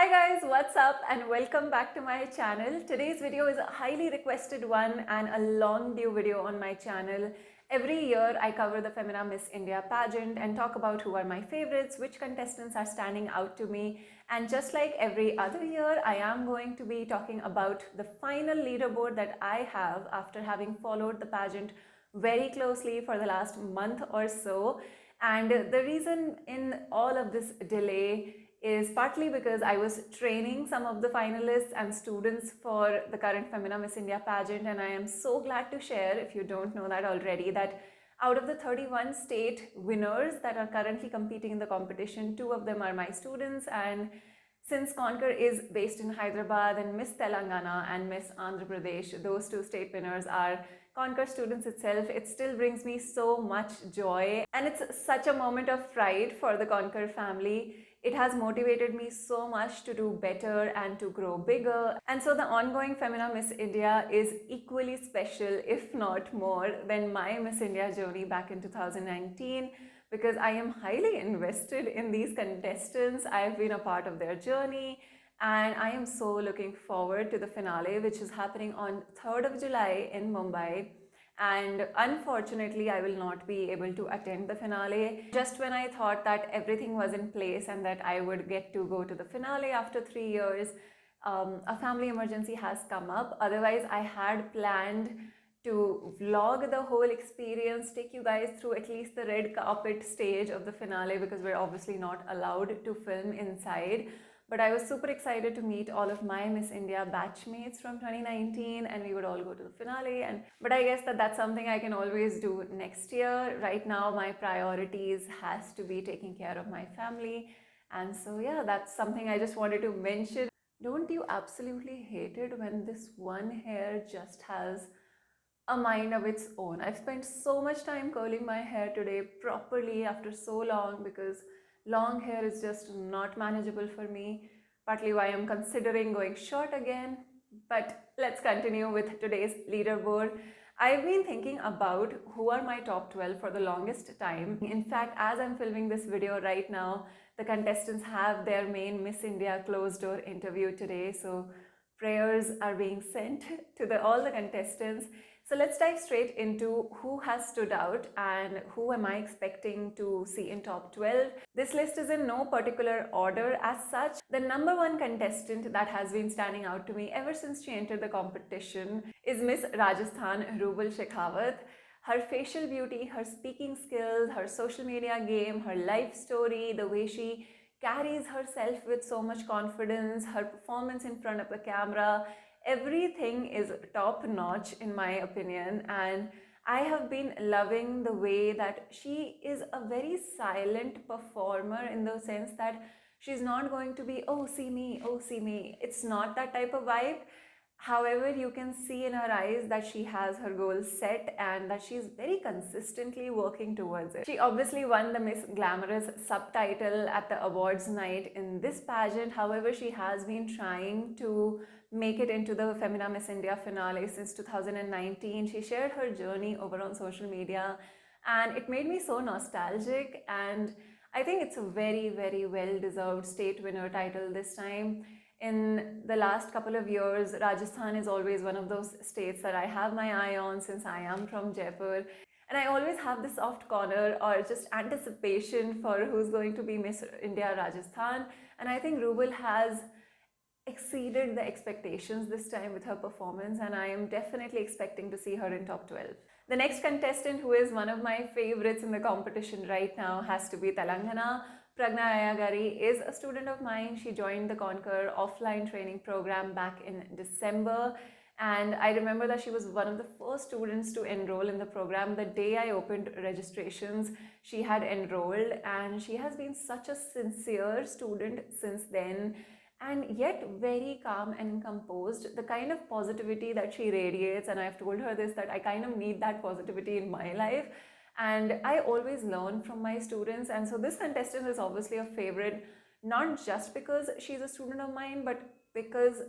Hi guys, what's up and welcome back to my channel. Today's video is a highly requested one and a long due video on my channel. Every year I cover the Femina Miss India pageant and talk about who are my favorites, which contestants are standing out to me, and just like every other year I am going to be talking about the final leaderboard that I have after having followed the pageant very closely for the last month or so. And the reason in all of this delay is partly because I was training some of the finalists and students for the current Femina Miss India pageant, and I am so glad to share, if you don't know that already, that out of the 31 state winners that are currently competing in the competition, 2 of them are my students. And since Conquer is based in Hyderabad and Miss Telangana and Miss Andhra Pradesh, those 2 state winners are Conquer students itself, it still brings me so much joy, and it's such a moment of pride for the Conquer family. It has motivated me so much to do better and to grow bigger. And so the ongoing Femina Miss India is equally special, if not more, than my Miss India journey back in 2019, because I am highly invested in these contestants. I've been a part of their journey, and I am so looking forward to the finale, which is happening on 3rd of July in Mumbai. And unfortunately I will not be able to attend the finale. Just when I thought that everything was in place and that I would get to go to the finale after 3 years, a family emergency has come up. Otherwise I had planned to vlog the whole experience, take you guys through at least the red carpet stage of the finale, because we're obviously not allowed to film inside. But I was super excited to meet all of my Miss India batchmates from 2019, and we would all go to the finale. But I guess that's something I can always do next year. Right now my priorities has to be taking care of my family, and so yeah, that's something I just wanted to mention. Don't you absolutely hate it when this one hair just has a mind of its own? I've spent so much time curling my hair today properly after so long, because long hair is just not manageable for me, partly why I'm considering going short again. But let's continue with today's leaderboard. I've been thinking about who are my top 12 for the longest time. In fact, as I'm filming this video right now, the contestants have their main Miss India closed door interview today, so prayers are being sent to all the contestants. So let's dive straight into who has stood out and who am I expecting to see in top 12. This list is in no particular order as such. The number 1 contestant that has been standing out to me ever since she entered the competition is Miss Rajasthan Rubal Shekhawat. Her facial beauty, her speaking skills, her social media game, her life story, the way she carries herself with so much confidence, her performance in front of the camera, everything is top notch in my opinion. And I have been loving the way that she is a very silent performer, in the sense that she's not going to be, oh see me, oh see me. It's not that type of vibe. However, you can see in her eyes that she has her goals set and that she's very consistently working towards it. She obviously won the Miss Glamorous subtitle at the awards night in this pageant. However, she has been trying to make it into the Femina Miss India finale since 2019. She shared her journey over on social media, and it made me so nostalgic, and I think it's a very, very well-deserved state winner title this time. In the last couple of years, Rajasthan is always one of those states that I have my eye on, since I am from Jaipur. And I always have this soft corner or just anticipation for who's going to be Miss India Rajasthan. And I think Rubal has exceeded the expectations this time with her performance, and I am definitely expecting to see her in top 12. The next contestant, who is one of my favorites in the competition right now, has to be Telangana. Pragna Ayagari is a student of mine. She joined the Conquer offline training program back in December, and I remember that she was one of the first students to enroll in the program. The day I opened registrations, she had enrolled, and she has been such a sincere student since then, and yet very calm and composed. The kind of positivity that she radiates, and I've told her this, that I kind of need that positivity in my life, and I always learn from my students. And so this contestant is obviously a favorite, not just because she's a student of mine, but because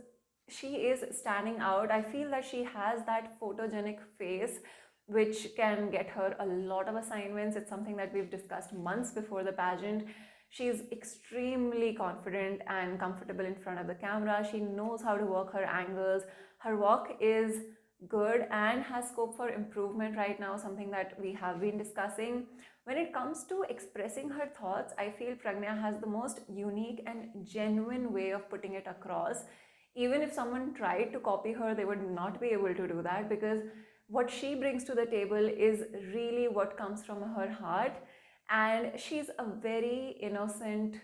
she is standing out. I feel that she has that photogenic face which can get her a lot of assignments. It's something that we've discussed months before the pageant. She's extremely confident and comfortable in front of the camera. She knows how to work her angles. Her walk is good and has scope for improvement right now, something that we have been discussing. When it comes to expressing her thoughts, I feel Pragna has the most unique and genuine way of putting it across. Even if someone tried to copy her, they would not be able to do that, because what she brings to the table is really what comes from her heart. And she's a very innocent,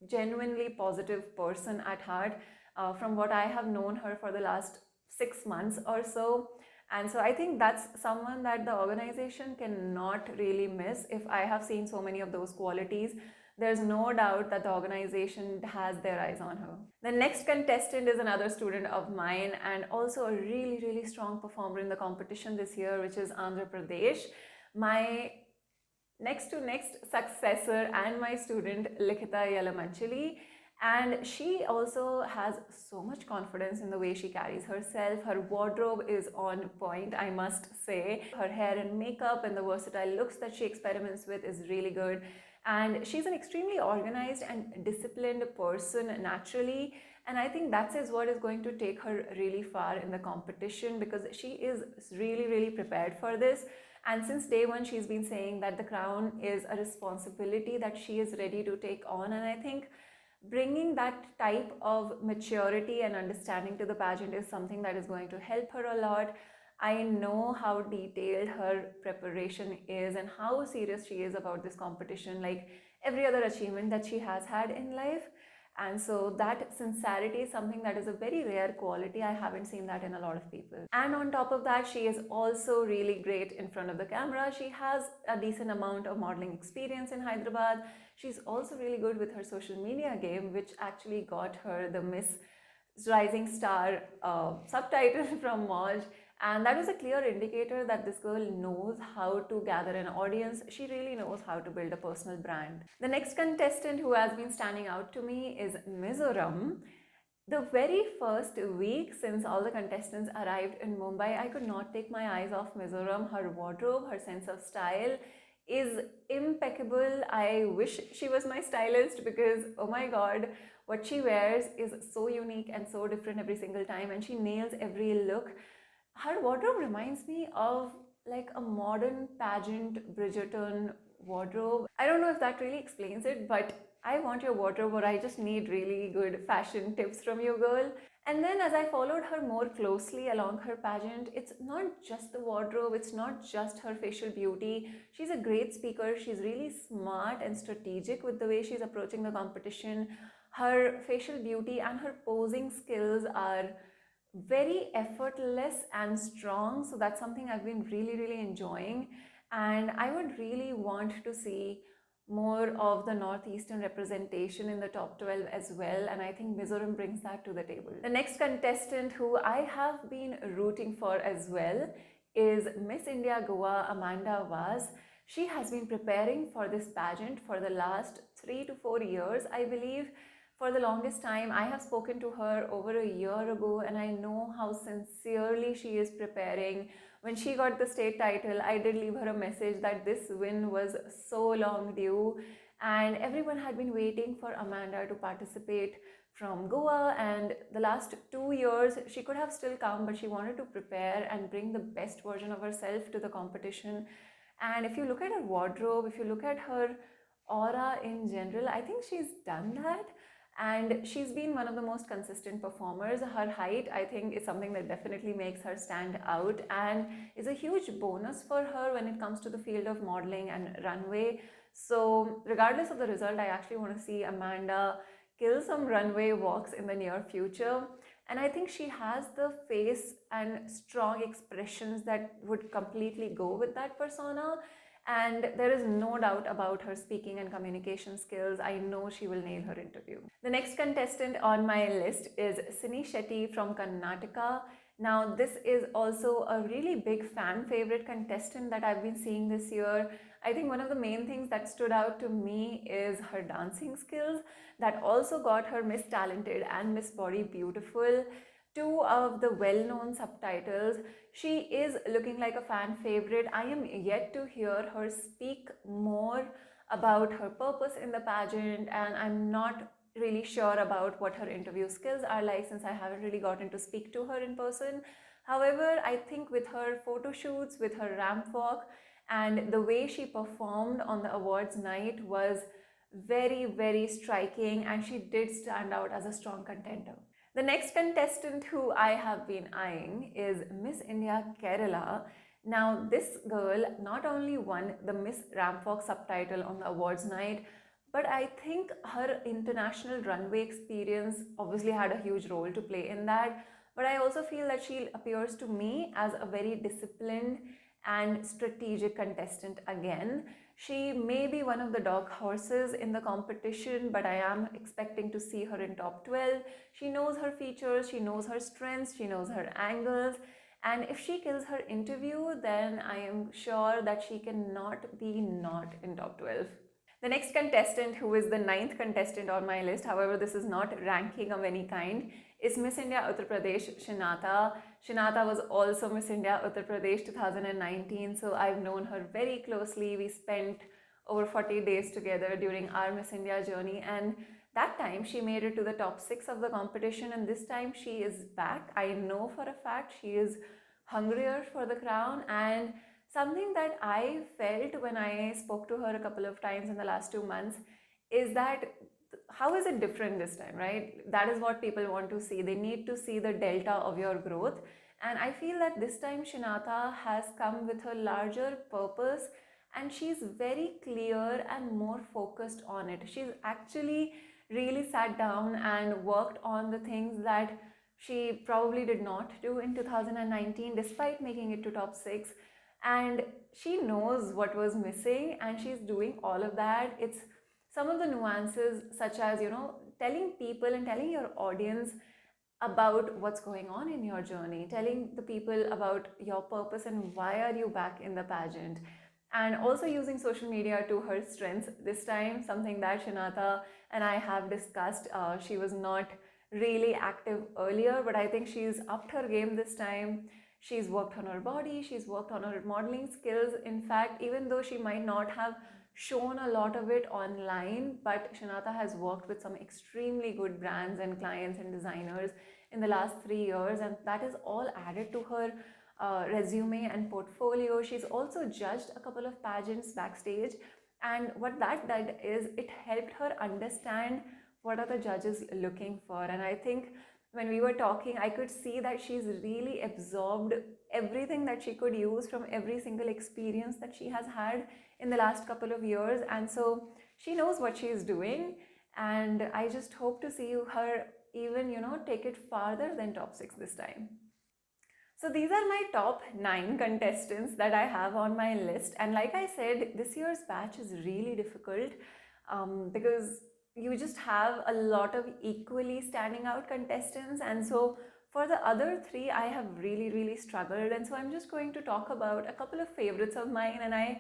genuinely positive person at heart, from what I have known her for the last 6 months or so. And so I think that's someone that the organization cannot really miss. If I have seen so many of those qualities, there's no doubt that the organization has their eyes on her. The next contestant is another student of mine and also a really, really strong performer in the competition this year, which is Andhra Pradesh. My next successor and my student, Likita Yalamanchili. And she also has so much confidence in the way she carries herself. Her wardrobe is on point, I must say. Her hair and makeup and the versatile looks that she experiments with is really good. And she's an extremely organized and disciplined person naturally. And I think that is what is going to take her really far in the competition, because she is really, really prepared for this. And since day one, she's been saying that the crown is a responsibility that she is ready to take on. And I think bringing that type of maturity and understanding to the pageant is something that is going to help her a lot. I know how detailed her preparation is and how serious she is about this competition, like every other achievement that she has had in life. And so that sincerity is something that is a very rare quality. I haven't seen that in a lot of people. And on top of that, she is also really great in front of the camera. She has a decent amount of modeling experience in Hyderabad. She's also really good with her social media game, which actually got her the Miss Rising Star subtitle from Moj. And that was a clear indicator that this girl knows how to gather an audience. She really knows how to build a personal brand. The next contestant who has been standing out to me is Mizoram. The very first week since all the contestants arrived in Mumbai, I could not take my eyes off Mizoram. Her wardrobe, her sense of style is impeccable. I wish she was my stylist, because oh my god, what she wears is so unique and so different every single time, and she nails every look. Her wardrobe reminds me of like a modern pageant Bridgerton wardrobe. I don't know if that really explains it, but I want your wardrobe, or I just need really good fashion tips from you, girl. And then as I followed her more closely along her pageant, it's not just the wardrobe, it's not just her facial beauty. She's a great speaker. She's really smart and strategic with the way she's approaching the competition. Her facial beauty and her posing skills are very effortless and strong. So that's something I've been really, really enjoying. And I would really want to see more of the northeastern representation in the top 12 as well, and I think Mizoram brings that to the table. The next contestant who I have been rooting for as well is Miss India Goa Amanda Vaz. She has been preparing for this pageant for the last 3 to 4 years, I believe. For the longest time, I have spoken to her over a year ago, and I know how sincerely she is preparing. When she got the state title, I did leave her a message that this win was so long due, and everyone had been waiting for Amanda to participate from Goa. And the last 2 years, she could have still come, but she wanted to prepare and bring the best version of herself to the competition. And if you look at her wardrobe, if you look at her aura in general, I think she's done that. And she's been one of the most consistent performers. Her height, I think, is something that definitely makes her stand out and is a huge bonus for her when it comes to the field of modeling and runway. So regardless of the result, I actually want to see Amanda kill some runway walks in the near future. And I think she has the face and strong expressions that would completely go with that persona. And there is no doubt about her speaking and communication skills. I know she will nail her interview. The next contestant on my list is Sini Shetty from Karnataka. Now, this is also a really big fan favorite contestant that I've been seeing this year. I think one of the main things that stood out to me is her dancing skills that also got her Miss Talented and Miss Body Beautiful, two of the well-known subtitles. She is looking like a fan favorite. I am yet to hear her speak more about her purpose in the pageant, and I'm not really sure about what her interview skills are like since I haven't really gotten to speak to her in person. However, I think with her photo shoots, with her ramp walk, and the way she performed on the awards night was very, very striking, and she did stand out as a strong contender. The next contestant who I have been eyeing is Miss India Kerala. Now, this girl not only won the Miss Ramp Walk subtitle on the awards night, but I think her international runway experience obviously had a huge role to play in that. But I also feel that she appears to me as a very disciplined and strategic contestant again. She may be one of the dog horses in the competition, but I am expecting to see her in top 12. She knows her features, she knows her strengths, she knows her angles, and if she kills her interview, then I am sure that she cannot be not in top 12. The next contestant, who is the 9th contestant on my list, however this is not ranking of any kind, is Miss India Uttar Pradesh Shinata. Shinata was also Miss India Uttar Pradesh 2019, so I've known her very closely. We spent over 40 days together during our Miss India journey, and that time she made it to the top 6 of the competition, and this time she is back. I know for a fact she is hungrier for the crown, and something that I felt when I spoke to her a couple of times in the last 2 months is that how is it different this time, right? That is what people want to see. They need to see the delta of your growth. And I feel that this time Shinata has come with a larger purpose, and she's very clear and more focused on it. She's actually really sat down and worked on the things that she probably did not do in 2019 despite making it to top 6, and she knows what was missing and she's doing all of that. It's some of the nuances, such as, telling people and telling your audience about what's going on in your journey, telling the people about your purpose and why are you back in the pageant, and also using social media to her strengths this time, something that Shinata and I have discussed. She was not really active earlier, but I think she's upped her game this time. She's worked on her body, she's worked on her modeling skills. In fact, even though she might not have shown a lot of it online, but Shinata has worked with some extremely good brands and clients and designers in the last 3 years, and that is all added to her resume and portfolio. She's also judged a couple of pageants backstage, and what that did is it helped her understand what are the judges looking for. And I think when we were talking, I could see that she's really absorbed everything that she could use from every single experience that she has had in the last couple of years. And so she knows what she is doing. And I just hope to see her even, take it farther than top 6 this time. So these are my top 9 contestants that I have on my list. And like I said, this year's batch is really difficult because you just have a lot of equally standing out contestants, and so for the other 3 I have really struggled. And so I'm just going to talk about a couple of favorites of mine, and I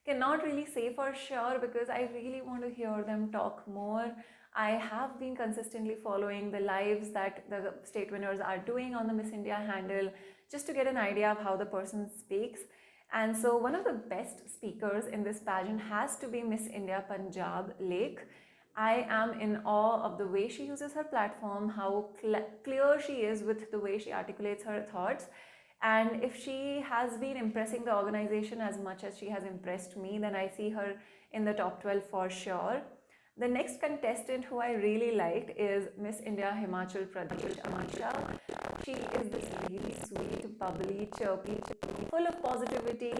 cannot really say for sure because I really want to hear them talk more. I have been consistently following the lives that the state winners are doing on the Miss India handle just to get an idea of how the person speaks. And so one of the best speakers in this pageant has to be Miss India Punjab Lake. I am in awe of the way she uses her platform, how clear she is with the way she articulates her thoughts. And if she has been impressing the organization as much as she has impressed me, then I see her in the top 12 for sure. The next contestant who I really liked is Miss India Himachal Pradesh, Amasha. She is this really sweet, bubbly, chirpy, full of positivity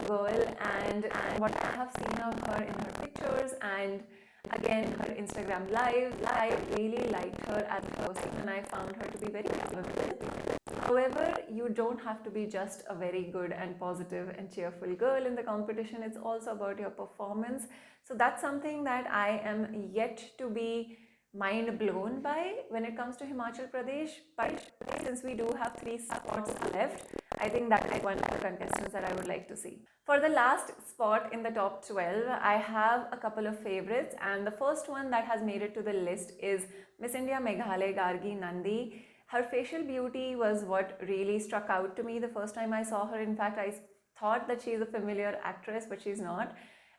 girl, and what I have seen of her in her pictures and again her Instagram live, I really liked her as a person and I found her to be very lovable. However, you don't have to be just a very good and positive and cheerful girl in the competition. It's also about your performance. So that's something that I am yet to be mind blown by when it comes to Himachal Pradesh. But since we do have 3 spots left, I think that is one of the contestants that I would like to see. For the last spot in the top 12, I have a couple of favorites, and the first one that has made it to the list is Miss India Meghalaya Gargi Nandi. Her facial beauty was what really struck out to me the first time I saw her. In fact, I thought that she is a familiar actress, but she's not.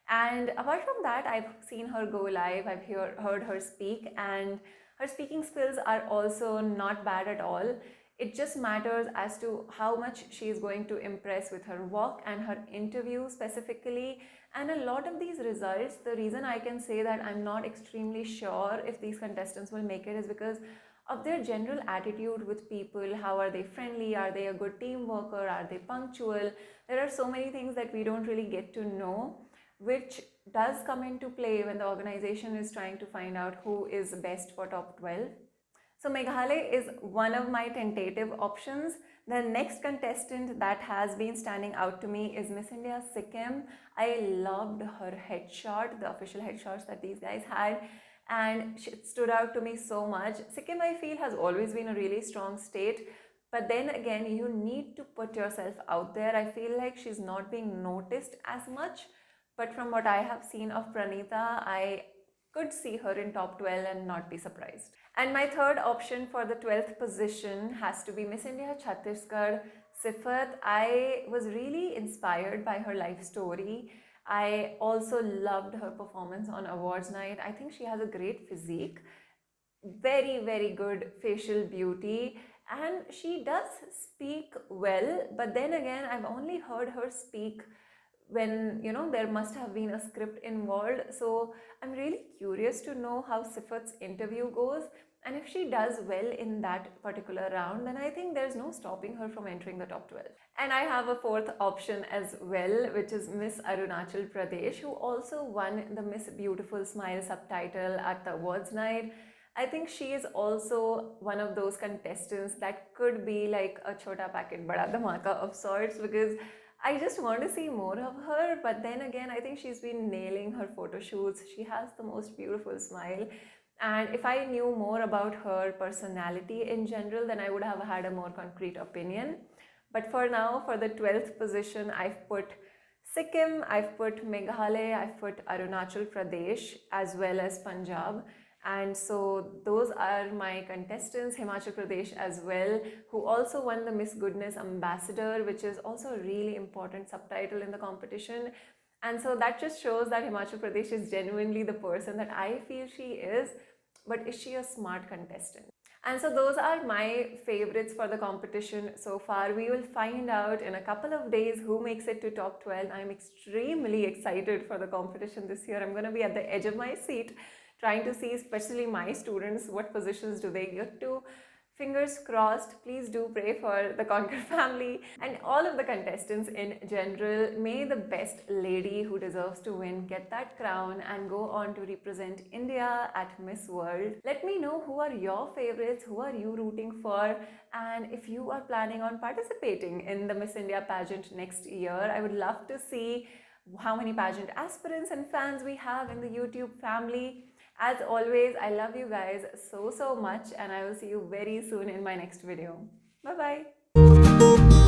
And apart from that, I've seen her go live, I've heard her speak, and her speaking skills are also not bad at all. It just matters as to how much she is going to impress with her walk and her interview specifically. And a lot of these results, the reason I can say that I'm not extremely sure if these contestants will make it is because of their general attitude with people. How are they friendly? Are they a good team worker? Are they punctual? There are so many things that we don't really get to know, which does come into play when the organization is trying to find out who is best for top 12. So Meghalaya is one of my tentative options. The next contestant that has been standing out to me is Miss India Sikkim. I loved her headshot, the official headshots that these guys had, and it stood out to me so much. Sikkim, I feel, has always been a really strong state, but then again, you need to put yourself out there. I feel like she's not being noticed as much, but from what I have seen of Pranita, I could see her in top 12 and not be surprised. And my third option for the 12th position has to be Miss India Chhattisgarh, Sifat. I was really inspired by her life story. I also loved her performance on awards night. I think she has a great physique, very, very good facial beauty, and she does speak well, but then again, I've only heard her speak when, you know, there must have been a script involved. So I'm really curious to know how Sifat's interview goes, and if she does well in that particular round, then I think there's no stopping her from entering the top 12. And I have a fourth option as well, which is Miss Arunachal Pradesh, who also won the Miss Beautiful Smile subtitle at the awards night. I think she is also one of those contestants that could be like a chota packet bada dhamaka of sorts, because I just want to see more of her. But then again, I think she's been nailing her photo shoots. She has the most beautiful smile. And if I knew more about her personality in general, then I would have had a more concrete opinion. But for now, for the 12th position, I've put Sikkim, I've put Meghalaya, I've put Arunachal Pradesh, as well as Punjab. And so those are my contestants. Himachal Pradesh as well, who also won the Miss Goodness Ambassador, which is also a really important subtitle in the competition. And so that just shows that Himachal Pradesh is genuinely the person that I feel she is. But is she a smart contestant? And so those are my favorites for the competition so far. We will find out in a couple of days who makes it to top 12. I'm extremely excited for the competition this year. I'm going to be at the edge of my seat trying to see, especially my students, what positions do they get to. Fingers crossed. Please do pray for the Conquer family and all of the contestants in general. May the best lady who deserves to win get that crown and go on to represent India at Miss World. Let me know who are your favorites, who are you rooting for, and if you are planning on participating in the Miss India pageant next year. I would love to see how many pageant aspirants and fans we have in the YouTube family. As always, I love you guys so much, and I will see you very soon in my next video. Bye bye.